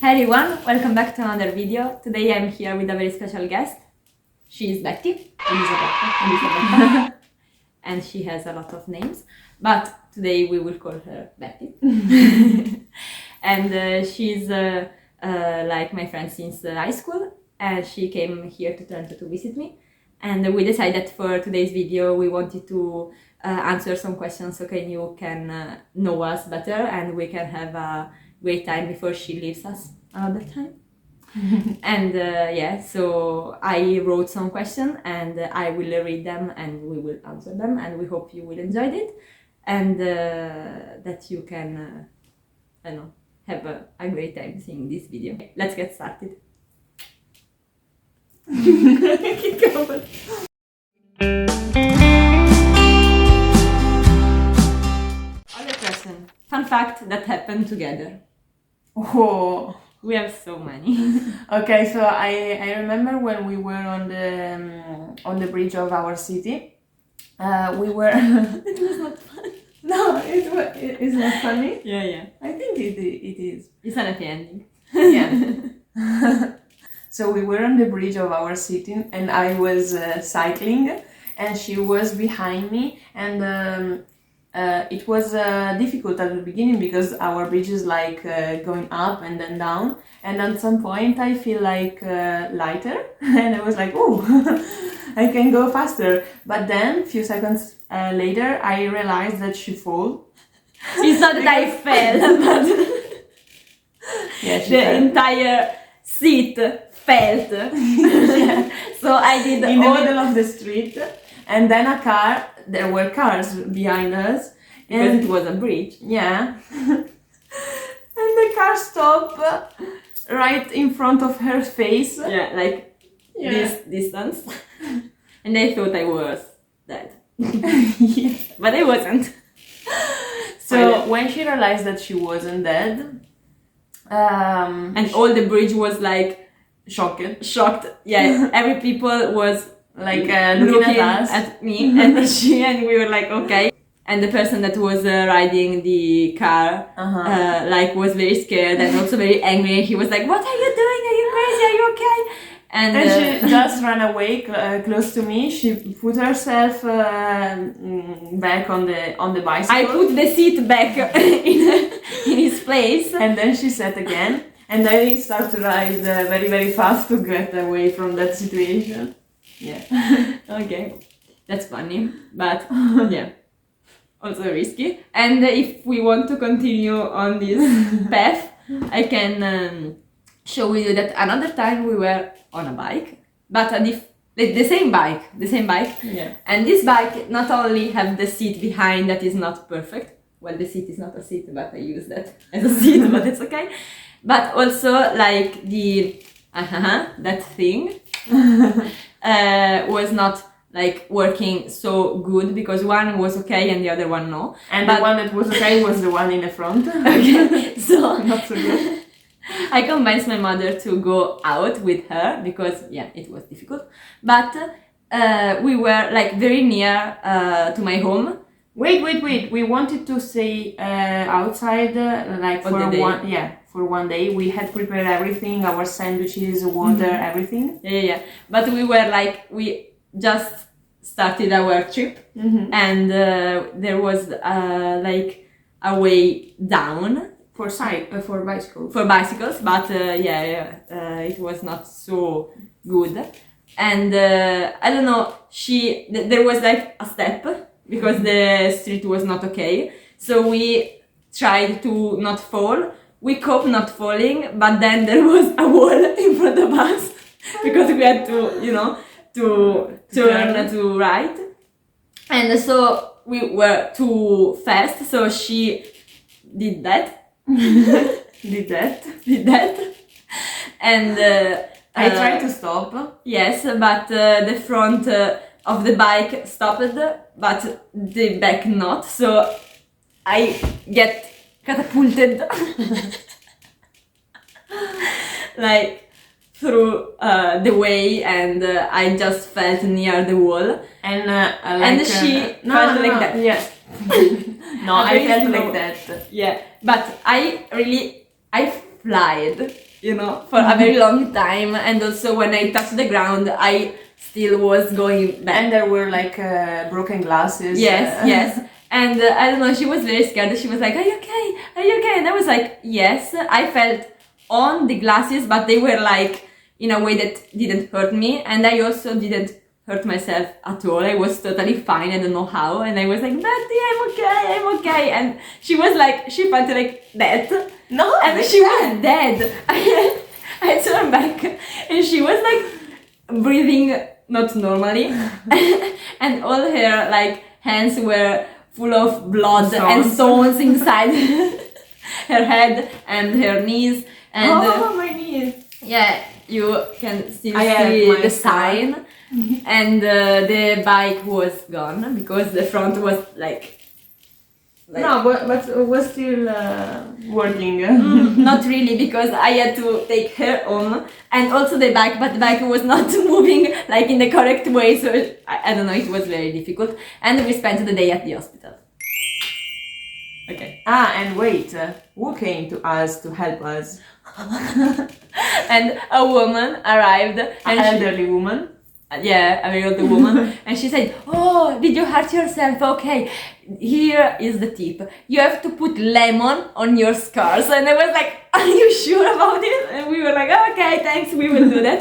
Hi everyone, welcome back to another video. Today I'm here with a very special guest. She is Betty, Elisabetta, and she has a lot of names, but today we will call her Betty. And she's like my friend since high school, and she came here to Toronto to visit me. And we decided for today's video we wanted to answer some questions so you can know us better and we can have a great time before she leaves us another time. And yeah, so I wrote some questions and I will read them and we will answer them, and we hope you will enjoy it and that you can I don't know, have a great time seeing this video. Let's get started. Keep going. Other question. Fun fact that happened together. Oh, We have so many. okay. So I remember when we were on the bridge of our city. We were. It was not fun. No, it's not funny. Yeah. I think it is. It's an happy ending. Yeah. So we were on the bridge of our city, and I was cycling, and she was behind me, and it was difficult at the beginning because our bridge is like going up and then down, and at some point I feel like lighter, and I was like, oh, I can go faster. But then a few seconds later I realized that she fell. It's not that I fell, but Yeah, she the fell. entire seat felt. So I did In the all middle of the street, and then there were cars behind us, because and it was a bridge. yeah, and the car stopped right in front of her face. Yeah, like Yeah. this distance. And I thought I was dead. Yeah. But I wasn't. So when she realized that she wasn't dead, And all the bridge was like shocked. Yeah, every people was like looking at us. at me and and we were like, okay. And the person that was riding the car like was very scared and also very angry. He was like, what are you doing? Are you crazy? Are you okay? And she just ran away close to me. She put herself back on the bicycle. I put the seat back in his place. And then she sat again, and I start to ride very, very fast to get away from that situation. Yeah. Okay, that's funny, but yeah, also risky. And if we want to continue on this path, I can show you that another time we were on a bike, but the same bike. Yeah. And this bike not only have the seat behind that is not perfect. Well, the seat is not a seat, but I use that as a seat, but it's okay. But also like the that thing was not like working so good because one was okay and the other one no. And But- the one that was okay was the one in the front. Okay, so Not so good. I convinced my mother to go out with her because yeah, it was difficult. But we were like very near to my home. Wait. We wanted to stay outside like On for the day. for one day. We had prepared everything, our sandwiches, water, everything. Yeah. But we were like, we just started our trip and there was like a way down For bicycles. for bicycles, but it was not so good. And I don't know, there was like a step because the street was not okay. So we tried to not fall. We coped not falling, but then there was a wall in front of us because we had to, to turn to right. And so we were too fast, so she did that. Did that. And I tried to stop. yes, but the front of the bike stopped, but the back not. So I get catapulted like through the way, and I just felt near the wall. And And she felt like that. Yeah. No, I very felt slow. like that. Yeah, but I flied you know, for a very long time. And also when I touched the ground, I still was going back. And there were like broken glasses. Yes, yes. And I don't know, she was very scared. She was like, "Are you okay? Are you okay?" And I was like, "Yes." I felt on the glasses, but they were like in a way that didn't hurt me. And I also didn't hurt myself at all. I was totally fine. I don't know how. And I was like, "Betty, I'm okay. And she was like, she felt like dead. No, And she was dead. I turned back and she was like breathing not normally. And all her like hands were full of blood and stones inside her head and her knees. And my knees. yeah, you can still I see have my the sign. And the bike was gone because the front was like no, but it was still working. not really, because I had to take her home and also the bike, but the bike was not moving like in the correct way, so I don't know, it was very difficult. And we spent the day at the hospital. Okay. And wait, who came to us to help us? And a woman arrived, An elderly woman. Yeah, a very old woman, and she said, "Oh, did you hurt yourself? Okay, here is the tip. You have to put lemon on your scars." And I was like, "Are you sure about it?" And we were like, "Okay, thanks, we will do that."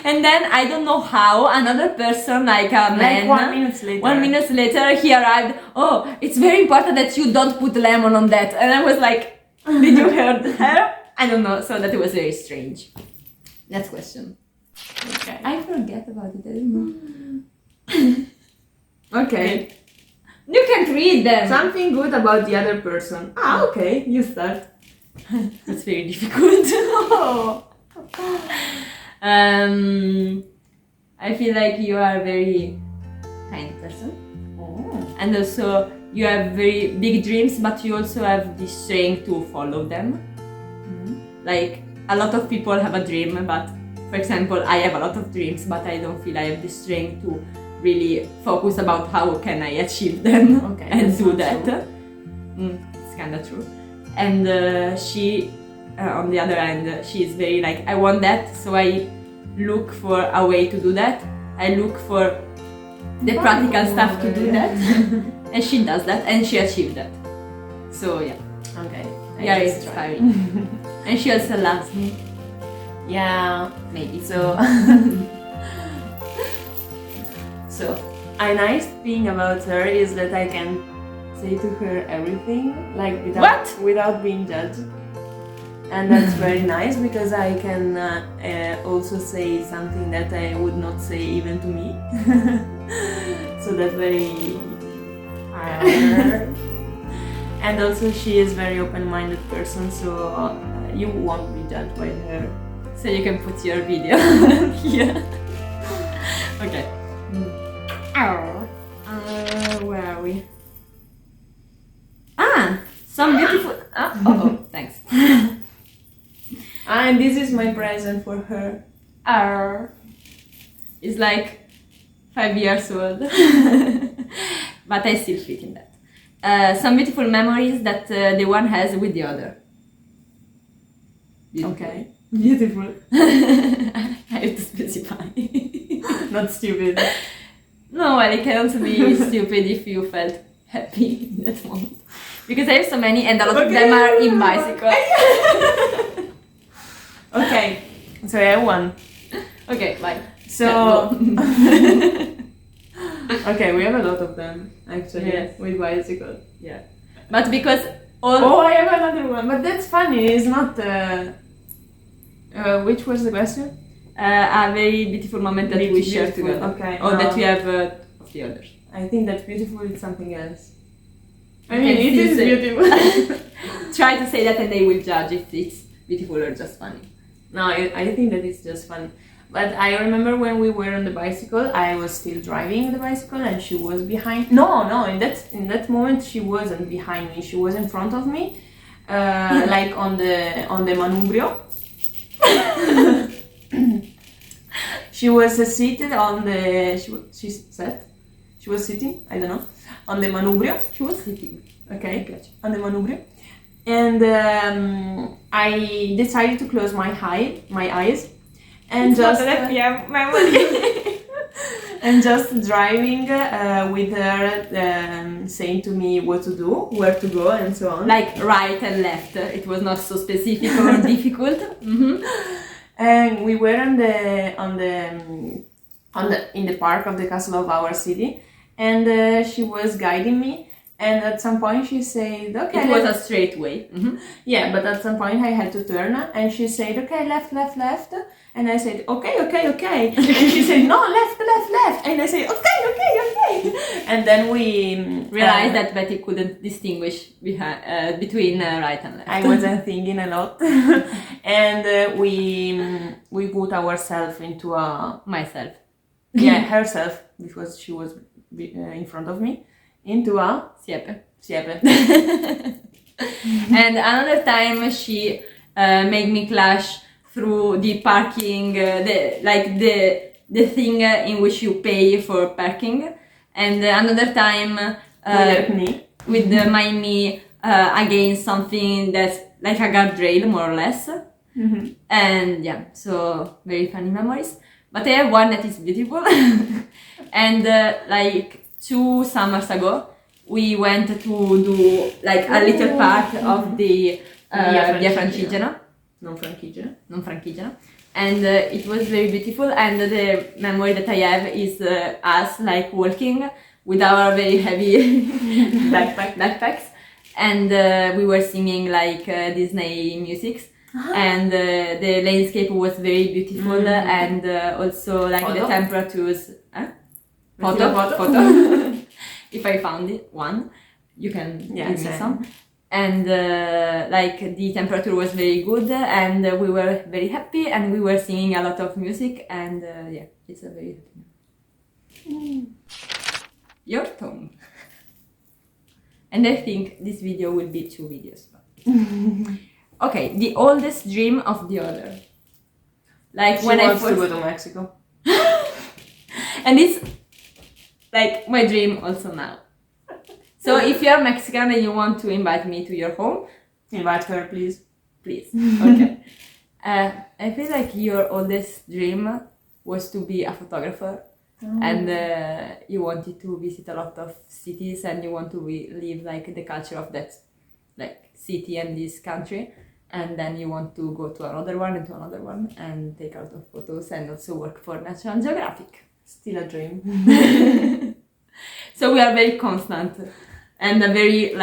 And then I don't know how another person, like a man, like 1 minute later. 1 minute later, he arrived. "Oh, it's very important that you don't put lemon on that." And I was like, "Did you hurt her?" I don't know. So that was very strange. Next question. Okay. I forget about it. I don't know. Okay. You can't read them. Something good about the other person. Okay, you start. It's very difficult. I feel like you are a very kind person, and also you have very big dreams, but you also have the strength to follow them. Like a lot of people have a dream, but for example, I have a lot of dreams, but I don't feel I have the strength to really focus about how can I achieve them and do that. It's kind of true. And she, on the other hand, she is very like, I want that, so I look for a way to do that. I look for the practical stuff to do that. And she does that, and she achieved that. So yeah. Okay. Yeah, it's inspiring. And she also loves me. Yeah, Maybe. so so a nice thing about her is that I can say to her everything, like without being judged, and that's very nice because I can also say something that I would not say even to me. So that's very and also she is very open-minded person, so you won't be judged by her. So you can put your video here. Okay. Where are we? Some beautiful. Thanks. And this is my present for her. It's like 5 years old, but I still fit in that. Some beautiful memories that the one has with the other. Beautiful. Okay. Beautiful. I have to specify. Not stupid. No, well, it can also be stupid if you felt happy in that moment. Because I have so many, and a lot of them are in bicycle. Okay, so I have one. Okay, bye. So, okay, we have a lot of them actually. Yes. With bicycle. Yeah. But because all. Oh, I have another one, but that's funny. It's not. Which was the question? A very beautiful moment that we share together. Okay. Or that we have of the others. I think that beautiful is something else. I You mean, can it still is say- beautiful. Try to say that and they will judge if it's beautiful or just funny. No, I think that it's just fun. But I remember when we were on the bicycle, I was still driving the bicycle and she was behind. No, in that moment she wasn't behind me. She was in front of me, like on the manubrio. She was seated on the. She was sitting. I don't know, on the manubrio. She was sitting. Okay, on the manubrio. and I decided to close my eyes, and It's just not an FPM memory. and just driving with her, saying to me what to do, where to go, and so on. Like right and left. It was not so specific or difficult. Mm-hmm. And we were in the park of the castle of our city, and she was guiding me. And at some point she said, "Okay." It was a straight way. Mm-hmm. Yeah, but at some point I had to turn, and she said, "Okay, left, left, left." And I said, "Okay, okay, okay." And she said, "No, left, left, left." And I said, "Okay, okay, okay." And then we Realized that Betty couldn't distinguish between right and left. I wasn't thinking a lot, and we put ourselves into Myself. herself, because she was in front of me, into a Siepe. siepe. And another time she made me clash through the parking, the thing in which you pay for parking. And another time with my knee against something that's like a guardrail, more or less. Mm-hmm. And yeah, so very funny memories. But I have one that is beautiful. And like 2 summers ago, we went to do like a little part of the Via Francigena. Non Franchigiana. And it was very beautiful, and the memory that I have is us like walking with our very heavy backpacks, and we were singing like Disney music. And the landscape was very beautiful, and also like the temperatures. Photo. If I found one, you can give me some. And like the temperature was very good, and we were very happy, and we were singing a lot of music, and yeah, it's a very happy. Your tongue. And I think this video will be 2 videos. Okay, the oldest dream of the other. Like she when wants I to go to Mexico. And it's like my dream also now. So if you're Mexican and you want to invite me to your home, invite her, please. Please. Okay. I feel like your oldest dream was to be a photographer, and you wanted to visit a lot of cities, and you want to live like the culture of that like city and this country, and then you want to go to another one and to another one and take a lot of photos and also work for National Geographic. Still a dream. So we are very constant and very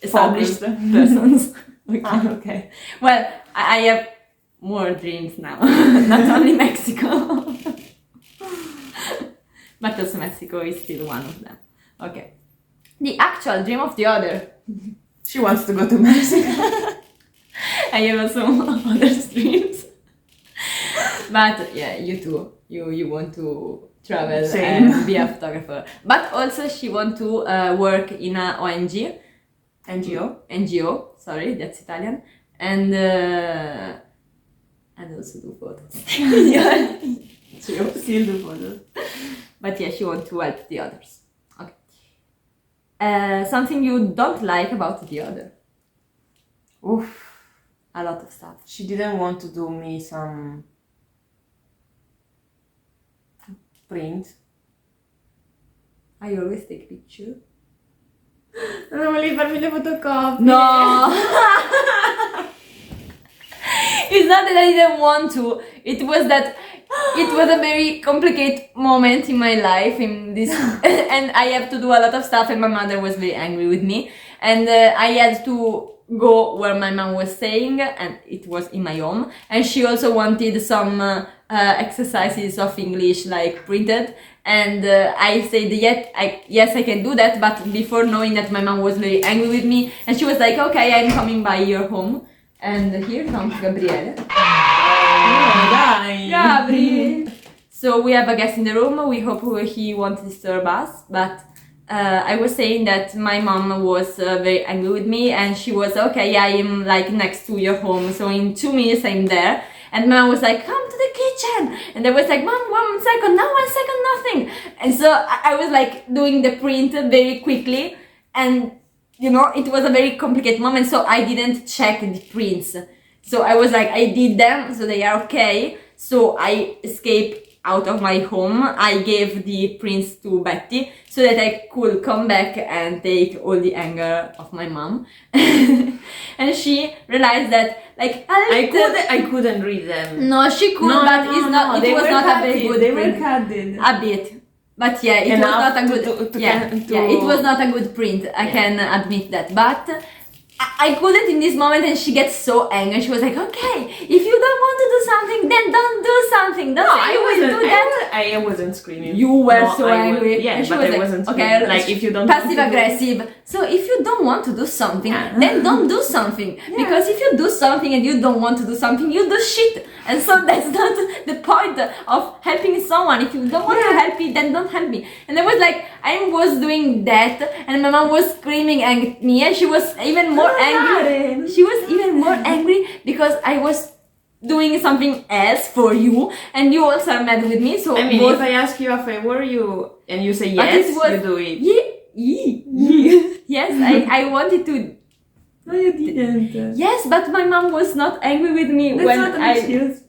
established persons. Okay. Okay. Well, I have more dreams now, not only Mexico. But also Mexico is still one of them. Okay. The actual dream of the other. She wants to go to Mexico. I have also other dreams. But yeah, you too. You want to travel and be a photographer. But also she want to work in a ONG. NGO, sorry, that's Italian. And also do photos. Still do photos. But yeah, she want to help the others. Okay. Something you don't like about the other. Oof. A lot of stuff. She didn't want to do me some print. I always take picture. Non volevi farmi le fotocopie. No! It's not that I didn't want to. It was that it was a very complicated moment in my life in this and I have to do a lot of stuff, and my mother was very angry with me, and I had to go where my mom was staying, and it was in my home, and she also wanted some exercises of English like printed, and I said yes I can do that, but before knowing that my mom was very angry with me, and she was like, okay, I'm coming by your home. And here comes Gabriele. Dai! Gabri! So we have a guest in the room. We hope he won't disturb us. But I was saying that my mom was very angry with me, and she was okay. I am like next to your home, so in 2 minutes I'm there. And mom was like, come to the kitchen. And I was like, mom, 1 second, no, 1 second, nothing. And so I was like doing the print very quickly, and you know, it was a very complicated moment, so I didn't check the prints. So I was like, I did them, so they are okay. So I escaped out of my home. I gave the prints to Betty so that I could come back and take all the anger of my mom. And she realized that, like, I couldn't read them. No, she could, but it was not a very good They print. were cutted. A bit. But yeah, it was not a good it was not a good print. I can admit that. But I couldn't in this moment, and she gets so angry. She was like, okay, if you don't want to do something, then don't do something. Don't say you will do that. I wasn't screaming. You were so angry. Yeah, and she but was I like, wasn't okay, screaming. Like, if you don't passive aggressive. So if you don't want to do something, then don't do something. Because if you do something and you don't want to do something, you do shit. And so that's not the point of helping someone. If you don't want to help me, then don't help me. And I was like, I was doing that, and my mom was screaming at me, and she was even more angry. She was even more angry because I was doing something else for you, and you also are mad with me. So I mean, if I ask you a favor, you say yes, you do it. Yes, I wanted to. No, you didn't. Yes, but my mom was not angry with me That's when not an excuse.